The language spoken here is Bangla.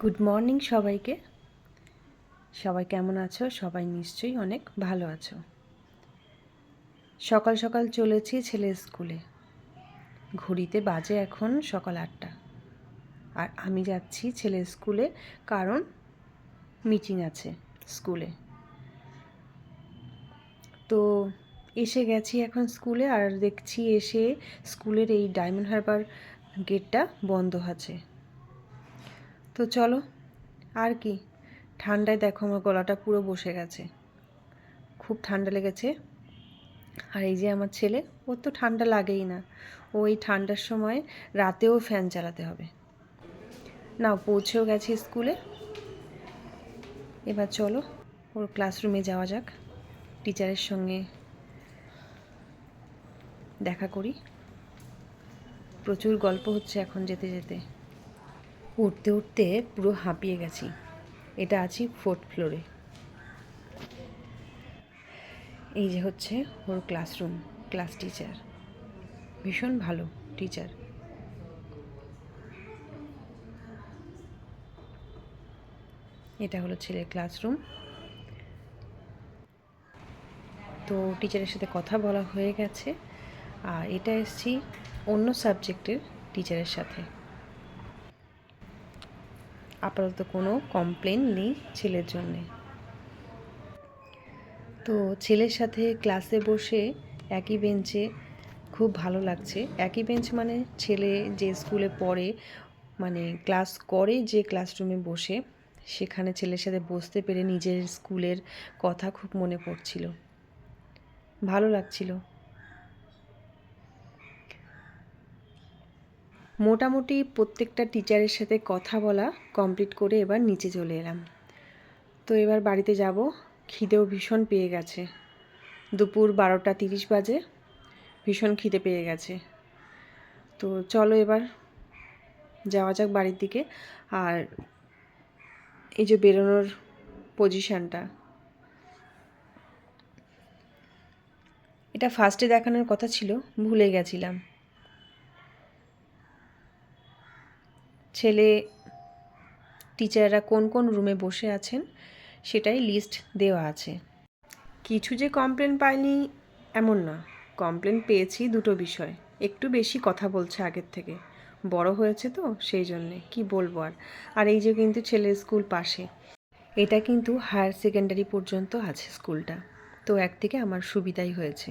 গুড মর্নিং সবাইকে। সবাই কেমন আছো? সবাই নিশ্চয়ই অনেক ভালো আছো। সকাল সকাল চলেছি ছেলের স্কুলে। ঘড়িতে বাজে এখন সকাল 8টা, আর আমি যাচ্ছি ছেলের স্কুলে, কারণ মিটিং আছে স্কুলে। তো এসে গেছি এখন স্কুলে, আর দেখছি এসে স্কুলের এই ডায়মন্ড হারবার গেটটা বন্ধ আছে। তো চলো, আর কি, ঠান্ডায় দেখো আমার গলাটা পুরো বসে গেছে, খুব ঠান্ডা লেগেছে। আর এই যে আমার ছেলে, ওর তো ঠান্ডা লাগেই না, ও এই ঠান্ডার সময় রাতেও ফ্যান চালাতে হবে। নাও, পৌঁছেও গেছি স্কুলে। এবার চলো ওর ক্লাসরুমে যাওয়া যাক, টিচারের সঙ্গে দেখা করি। প্রচুর গল্প হচ্ছে এখন যেতে যেতে। উঠতে উঠতে পুরো হাঁপিয়ে গেছি। এটা আছি 4th ফ্লোরে। এই যে হচ্ছে ওর ক্লাসরুম, ক্লাস টিচার, ভীষণ ভালো টিচার। এটা হলো ছেলের ক্লাসরুম। তো টিচারের সাথে কথা বলা হয়ে গেছে, আর এটা এসেছি অন্য সাবজেক্টের টিচারের সাথে। আপাতত কোনো কমপ্লেন নেই ছেলের জন্যে। তো ছেলের সাথে ক্লাসে বসে একই বেঞ্চে খুব ভালো লাগছে। একই বেঞ্চ মানে ছেলে যে স্কুলে পড়ে, মানে ক্লাস করে যে ক্লাসরুমে বসে, সেখানে ছেলের সাথে বসতে পেরে নিজের স্কুলের কথা খুব মনে পড়ছিল, ভালো লাগছিল। মোটামুটি প্রত্যেকটা টিচারের সাথে কথা বলা কমপ্লিট করে এবার নিচে চলে এলাম। তো এবার বাড়িতে যাব, খিদেও ভীষণ পেয়ে গেছে। দুপুর 12টা 30 বাজে, ভীষণ খিদে পেয়ে গেছে। তো চলো এবার যাওয়া যাক বাড়ির দিকে। আর এই যে বেরোনোর পজিশানটা, এটা ফার্স্টে দেখানোর কথা ছিল, ভুলে গেছিলাম। ছেলে টিচাররা কোন কোন রুমে বসে আছেন সেটাই লিস্ট দেওয়া আছে। কিছু যে কমপ্লেন পাইনি এমন না, কমপ্লেন পেয়েছি দুটো বিষয়। একটু বেশি কথা বলছে আগের থেকে, বড় হয়েছে তো সেই জন্যে, কি বলবো আর। আর এই যে কিন্তু ছেলের স্কুল পাশে, এটা কিন্তু হায়ার সেকেন্ডারি পর্যন্ত আছে স্কুলটা, তো একদিকে আমার সুবিধাই হয়েছে।